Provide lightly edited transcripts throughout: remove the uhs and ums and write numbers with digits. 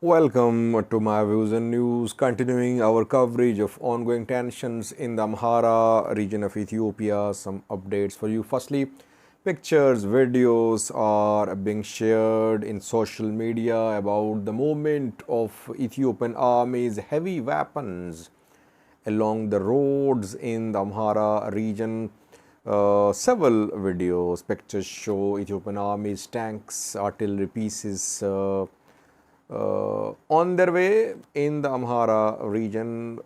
Welcome to my views and news, continuing our coverage of ongoing tensions in the Amhara region of Ethiopia. Some updates for you. Firstly, pictures, videos are being shared in social media about the movement of Ethiopian army's heavy weapons along the roads in the Amhara region. Several videos, pictures show Ethiopian army's tanks, artillery pieces on their way in the Amhara region.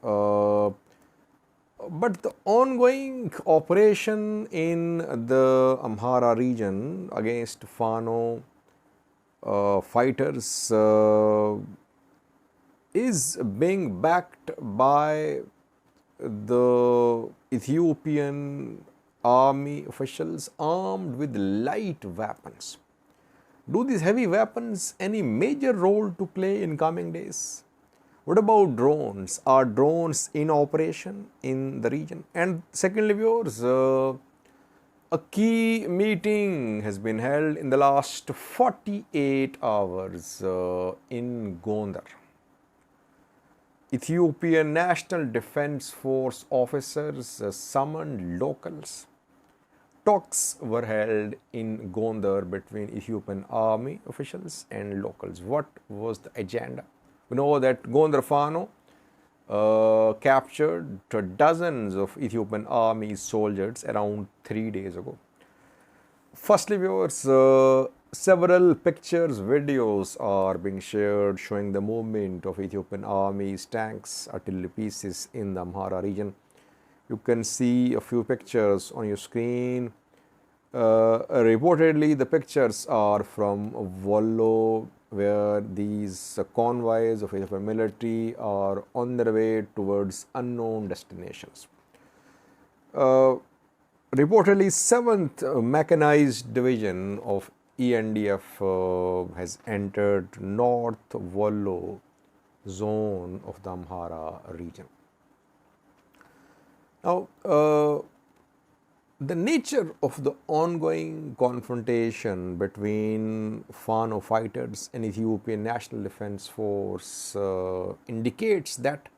But the ongoing operation in the Amhara region against Fano fighters is being backed by the Ethiopian army officials armed with light weapons. Do these heavy weapons any major role to play in coming days? What about drones? Are drones in operation in the region? And secondly, viewers, a key meeting has been held in the last 48 hours in Gondar. Ethiopian National Defense Force officers summoned locals. Talks were held in Gondar between Ethiopian army officials and locals. What was the agenda? We know that Gondar Fano captured dozens of Ethiopian army soldiers around 3 days ago. Firstly, viewers, several pictures, videos are being shared showing the movement of Ethiopian army's tanks, artillery pieces in the Amhara region. You can see a few pictures on your screen. Reportedly, the pictures are from Wollo, where these convoys of Ethiopian military are on their way towards unknown destinations. Reportedly, 7th Mechanized Division of ENDF has entered North Wollo zone of the Amhara region. Now, the nature of the ongoing confrontation between Fano fighters and Ethiopian National Defense Force indicates that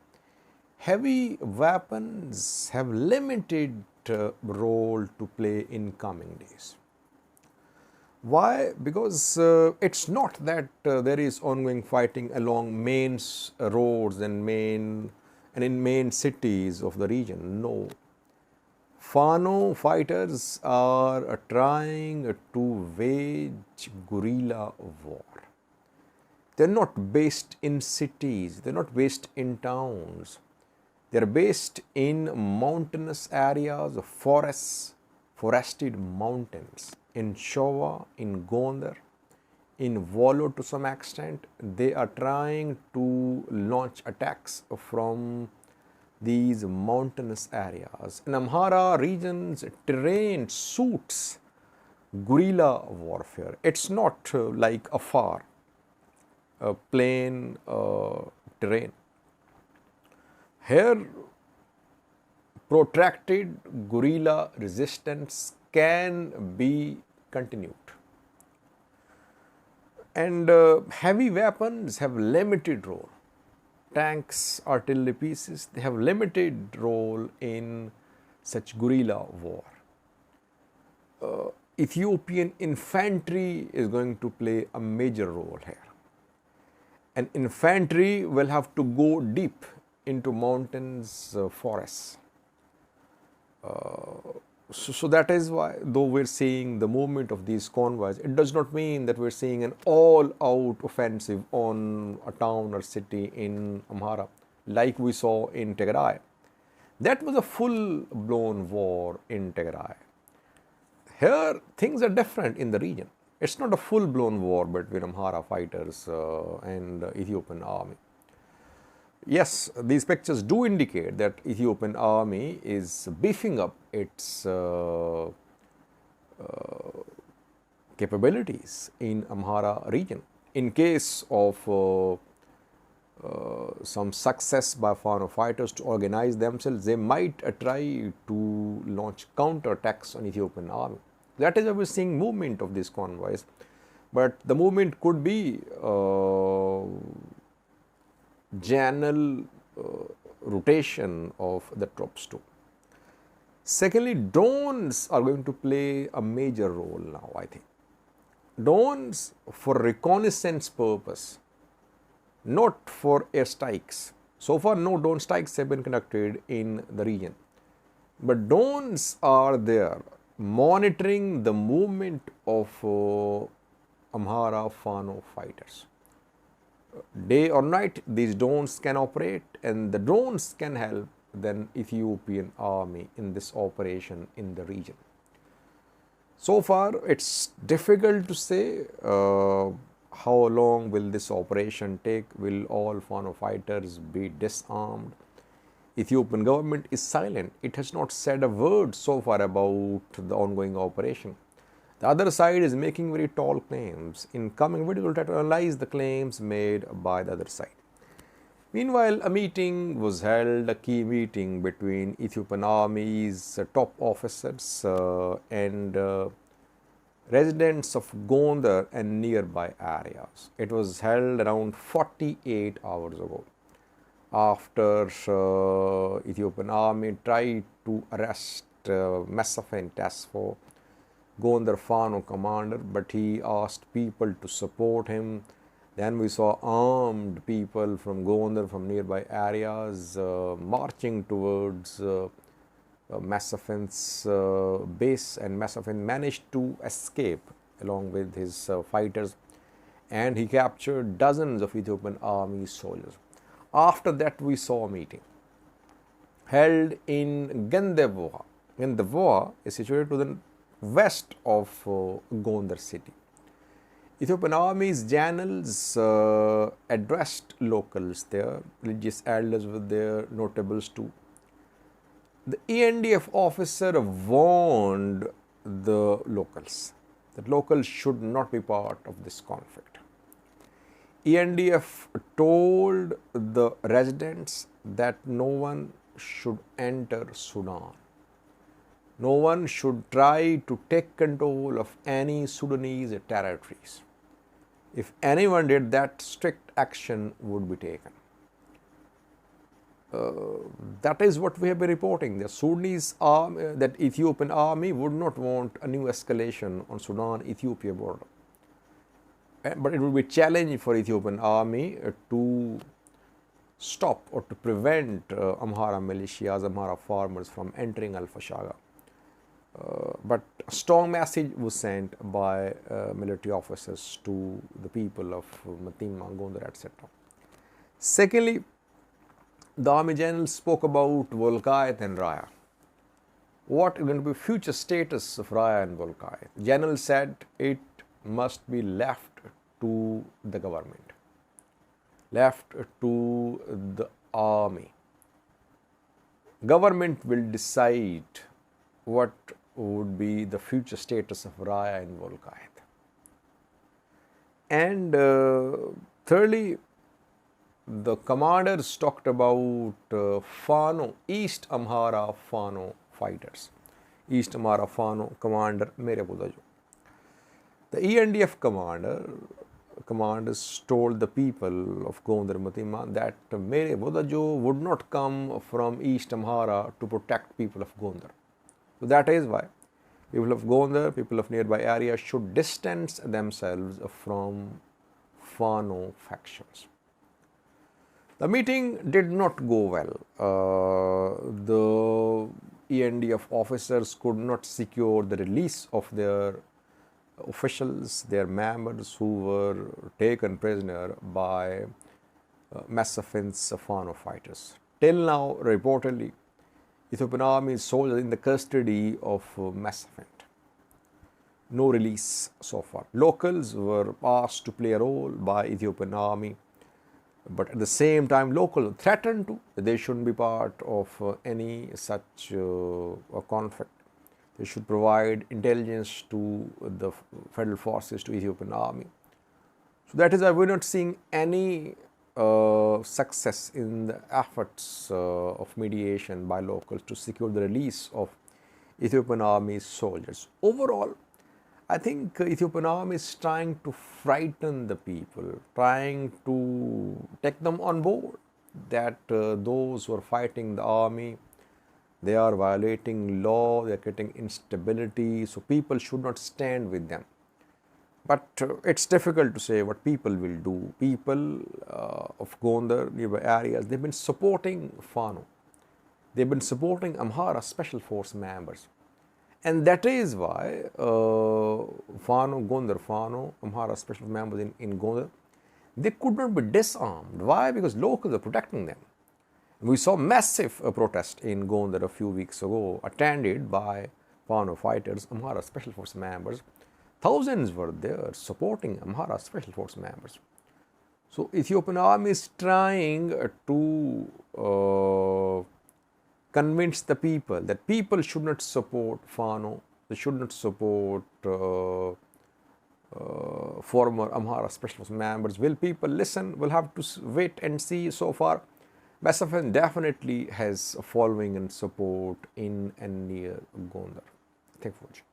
heavy weapons have limited role to play in coming days. Why? Because it's not that there is ongoing fighting along main roads and in main cities of the region. No. Fano fighters are trying to wage guerrilla war. They're not based in cities, they're not based in towns. They're based in mountainous areas of forests, forested mountains. In Showa, in Gondar, in Wollo to some extent, they are trying to launch attacks from these mountainous areas. In Amhara region's terrain suits guerrilla warfare. It's not like a plain terrain. Here, protracted guerrilla resistance can be continued. And heavy weapons have limited role. Tanks, artillery pieces, they have limited role in such guerrilla war. Ethiopian infantry is going to play a major role here. And infantry will have to go deep into mountains, forests. So that is why, though we're seeing the movement of these convoys, it does not mean that we're seeing an all-out offensive on a town or city in Amhara, like we saw in Tigray. That was a full-blown war in Tigray. Here, things are different in the region. It's not a full-blown war between Amhara fighters and the Ethiopian army. Yes, these pictures do indicate that Ethiopian army is beefing up its capabilities in Amhara region. In case of some success by Fano fighters to organize themselves, they might try to launch counterattacks on Ethiopian army. That is why we're seeing movement of these convoys. But the movement could be general rotation of the troops too. Secondly, drones are going to play a major role now, I think. Drones for reconnaissance purpose, not for airstrikes. So far, no drone strikes have been conducted in the region. But drones are there monitoring the movement of Amhara Fano fighters. Day or night, these drones can operate, and the drones can help the Ethiopian army in this operation in the region. So far, it's difficult to say how long will this operation take. Will all Fano fighters be disarmed? Ethiopian government is silent. It has not said a word so far about the ongoing operation. The other side is making very tall claims. In coming video, we'll try to analyze the claims made by the other side. Meanwhile, a meeting was held, a key meeting between Ethiopian Army's top officers and residents of Gondar and nearby areas. It was held around 48 hours ago, after Ethiopian Army tried to arrest Mesafin Task Force Gondar Fano commander, but he asked people to support him. Then we saw armed people from Gondar, from nearby areas, marching towards Mesafin's base, and Mesafin managed to escape along with his fighters, and he captured dozens of Ethiopian army soldiers. After that, we saw a meeting held in Gendavoa. Gendavoa is situated to the west of Gondar city. Ethiopian Army's generals addressed locals there, religious elders were there, notables too. The ENDF officer warned the locals that locals should not be part of this conflict. ENDF told the residents that no one should enter Sudan. No one should try to take control of any Sudanese territories. If anyone did that, strict action would be taken. That is what we have been reporting. The Sudanese army, that Ethiopian army would not want a new escalation on Sudan-Ethiopia border. But it would be a challenge for Ethiopian army to stop or to prevent Amhara militias, Amhara farmers from entering Al-Fashaga. But a strong message was sent by military officers to the people of Matima, Gondar, etc. Secondly, the army general spoke about Volkayat and Raya. What is going to be future status of Raya and Volkayat? The general said it must be left to the government, left to the army. Government will decide what would be the future status of Raya and Volkayat. And thirdly, the commanders talked about Fano, East Amhara Fano fighters. East Amhara Fano commander Mere Budajo. The ENDF commanders told the people of Gondar Matima that Mere Budajo would not come from East Amhara to protect people of Gondar. So that is why people of Gondar, people of nearby areas should distance themselves from Fano factions. The meeting did not go well. The ENDF officers could not secure the release of their officials, their members who were taken prisoner by Mesafin's Fano fighters. Till now, reportedly, Ethiopian army soldiers in the custody of Mesafin. No release so far. Locals were asked to play a role by Ethiopian army, but at the same time, locals threatened to. They shouldn't be part of any such conflict. They should provide intelligence to the federal forces, to Ethiopian army. So that is why we're not seeing any success in the efforts of mediation by locals to secure the release of Ethiopian army's soldiers. Overall, I think Ethiopian army is trying to frighten the people, trying to take them on board. that those who are fighting the army, they are violating law, they are creating instability, so people should not stand with them. But it's difficult to say what people will do. People of Gondar, nearby areas, they've been supporting Fano. They've been supporting Amhara special force members. And that is why Fano, Gondar Fano, Amhara special members in Gondar, they could not be disarmed. Why? Because locals are protecting them. We saw massive protest in Gondar a few weeks ago, attended by Fano fighters, Amhara special force members. Thousands were there supporting Amhara special force members. So Ethiopian army is trying to convince the people that people should not support Fano, they should not support former Amhara special force members. Will people listen? We'll have to wait and see. So far, SFN definitely has a following and support in and near Gondar. Thank you for watching.